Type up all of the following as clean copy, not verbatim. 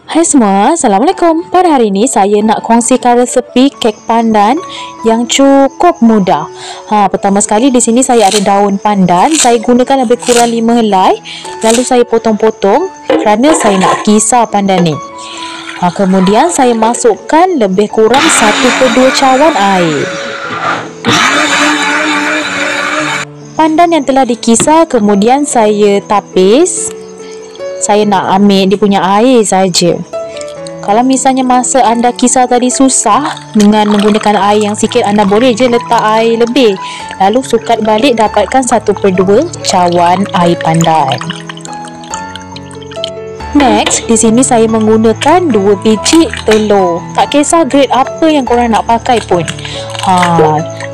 Hai semua, Assalamualaikum. Pada hari ini saya nak kongsikan resepi kek pandan yang cukup mudah. Pertama sekali di sini saya ada daun pandan. Saya gunakan lebih kurang 5 helai. Lalu saya potong-potong kerana saya nak kisar pandan ni. Kemudian saya masukkan lebih kurang 1/2 cawan air. Pandan yang telah dikisar kemudian saya tapis. Saya nak ambil dia punya air saja. Kalau misalnya masa anda kisar tadi susah dengan menggunakan air yang sikit, anda boleh je letak air lebih. Lalu sukat balik dapatkan 1/2 cawan air pandan. Next, di sini saya menggunakan 2 biji telur. Tak kisah grade apa yang korang nak pakai pun.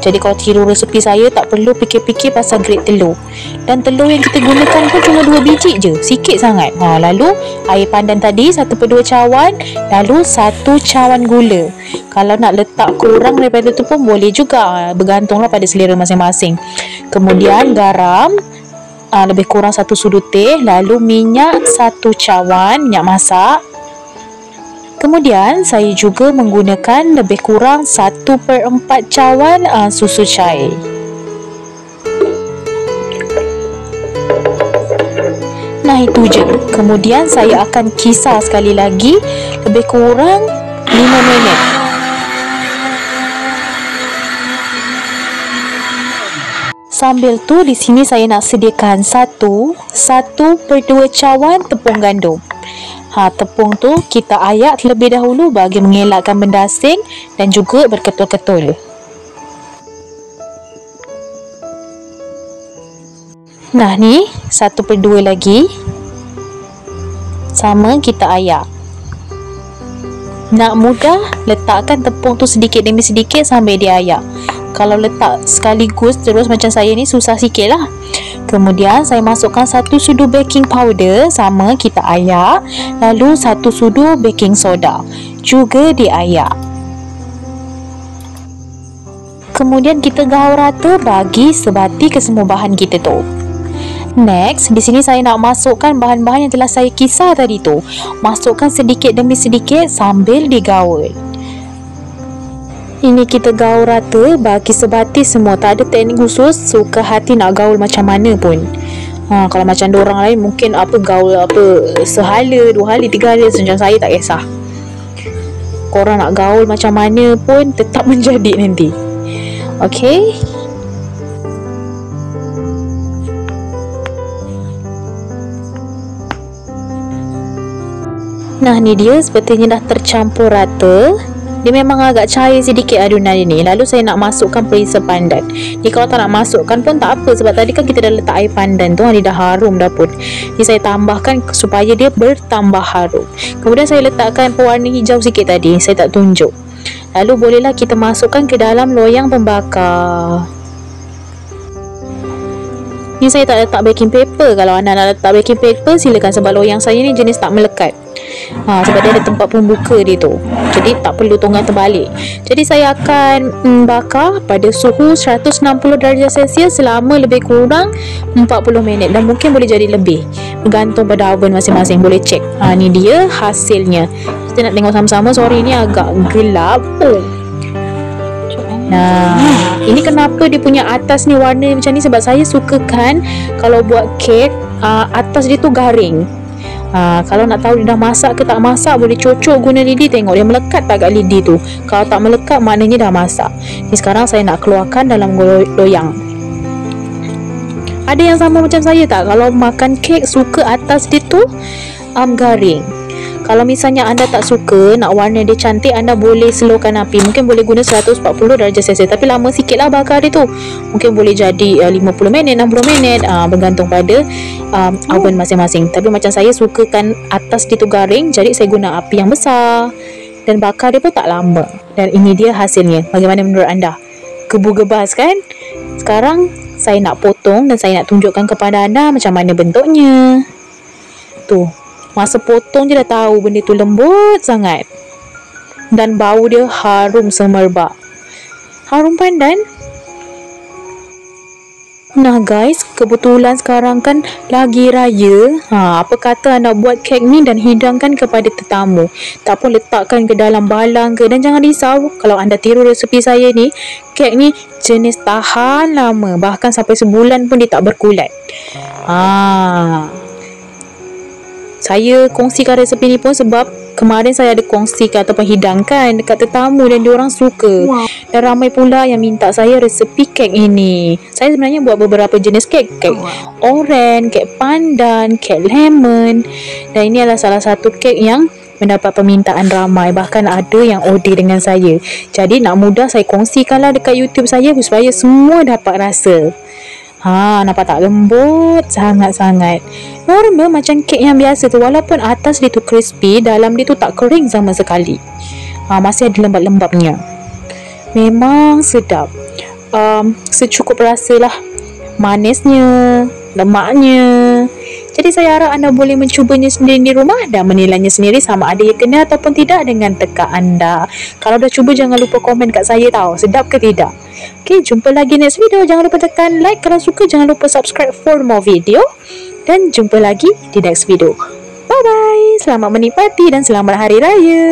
Jadi kalau tiru resepi saya, tak perlu fikir-fikir pasal grade telur. Dan telur yang kita gunakan pun cuma 2 biji je, sikit sangat. Lalu air pandan tadi 1/2 cawan, lalu 1 cawan gula. Kalau nak letak kurang daripada tu pun boleh juga, bergantunglah pada selera masing-masing. Kemudian garam lebih kurang 1 sudu teh, lalu minyak 1 cawan, minyak masak. Kemudian saya juga menggunakan lebih kurang 1/4 cawan susu cair. Nah, itu je. Kemudian saya akan kisar sekali lagi lebih kurang 5 minit. Sambil tu di sini saya nak sediakan 1/2 cawan tepung gandum. Tepung tu kita ayak terlebih dahulu bagi mengelakkan berdasing dan juga berketul-ketul. Nah ni 1/2 lagi. Sama kita ayak. Nak mudah, letakkan tepung tu sedikit demi sedikit sampai dia ayak. Kalau letak sekaligus terus macam saya ni, susah sikit lah. Kemudian saya masukkan 1 sudu baking powder, sama kita ayak. Lalu 1 sudu baking soda, juga diayak. Kemudian kita gaul rata bagi sebati ke semua bahan kita tu. Next, di sini saya nak masukkan bahan-bahan yang telah saya kisar tadi tu. Masukkan sedikit demi sedikit sambil digaul. Ini kita gaul rata bagi sebati semua. Tak ada teknik khusus, suka hati nak gaul macam mana pun. Kalau macam diorang lain mungkin gaul sehala, 2 hari, 3 hari. Macam saya tak kisah. Korang nak gaul macam mana pun tetap menjadi nanti. Okay. Nah, ni dia sepertinya dah tercampur rata. Dia memang agak cair sedikit adunan ini. Lalu saya nak masukkan perisa pandan. Ni kalau tak nak masukkan pun tak apa, sebab tadi kan kita dah letak air pandan tu, dia dah harum dah pun. Ni saya tambahkan supaya dia bertambah harum. Kemudian saya letakkan pewarna hijau sikit tadi, saya tak tunjuk. Lalu bolehlah kita masukkan ke dalam loyang pembakar. Ni saya tak letak baking paper. Kalau anda nak letak baking paper, silakan, sebab loyang saya ni jenis tak melekat. Sebab dia ada tempat pembuka dia tu, jadi tak perlu tonggang terbalik. Jadi saya akan bakar pada suhu 160 darjah Celsius selama lebih kurang 40 minit. Dan mungkin boleh jadi lebih, bergantung pada oven masing-masing. Boleh cek. Ni dia hasilnya. Kita nak tengok sama-sama. Sorry, ni agak gelap. Nah, ini kenapa dia punya atas ni warna macam ni, sebab saya sukakan kalau buat kek atas dia tu garing. Kalau nak tahu dia dah masak ke tak masak, boleh cocok guna lidi, tengok dia melekat tak kat lidi tu. Kalau tak melekat, maknanya dah masak. Ni sekarang saya nak keluarkan dalam loyang. Ada yang sama macam saya tak? Kalau makan kek suka atas dia tu garing. Kalau misalnya anda tak suka, nak warna dia cantik, anda boleh slowkan api. Mungkin boleh guna 140 darjah Celsius, tapi lama sikit lah bakar dia tu. Mungkin boleh jadi 50 minit, 60 minit, bergantung pada oven masing-masing. Tapi macam saya sukakan atas dia tu garing, jadi saya guna api yang besar. Dan bakar dia pun tak lama. Dan ini dia hasilnya. Bagaimana menurut anda? Gebu-gebas kan? Sekarang saya nak potong dan saya nak tunjukkan kepada anda macam mana bentuknya. Tuh. Masa potong je dah tahu benda tu lembut sangat. Dan bau dia harum semerbak. Harum pandan. Nah guys, kebetulan sekarang kan lagi raya. Apa kata anda buat kek ni dan hidangkan kepada tetamu. Tak pun letakkan ke dalam balang ke. Dan jangan risau kalau anda tiru resepi saya ni, kek ni jenis tahan lama. Bahkan sampai sebulan pun dia tak berkulat. Saya kongsikan resepi ni pun sebab kemarin saya ada kongsikan ataupun hidangkan dekat tetamu dan diorang suka. Dan ramai pula yang minta saya resepi kek ini. Saya sebenarnya buat beberapa jenis kek. Kek oren, kek pandan, kek lemon. Dan ini adalah salah satu kek yang mendapat permintaan ramai. Bahkan ada yang order dengan saya. Jadi nak mudah saya kongsikanlah dekat YouTube saya supaya semua dapat rasa. Nampak tak lembut sangat-sangat. Normal macam kek yang biasa tu, walaupun atas dia tu crispy, dalam dia tu tak kering sama sekali. Masih ada lembab-lembabnya. Memang sedap. Secukup rasalah manisnya, lemaknya. Jadi saya harap anda boleh mencubanya sendiri di rumah dan menilainya sendiri sama ada ia kena ataupun tidak dengan teka anda. Kalau dah cuba jangan lupa komen kat saya tahu sedap ke tidak. Okay, jumpa lagi next video. Jangan lupa tekan like kalau suka. Jangan lupa subscribe for more video. Dan jumpa lagi di next video. Bye bye. Selamat menikmati dan selamat hari raya.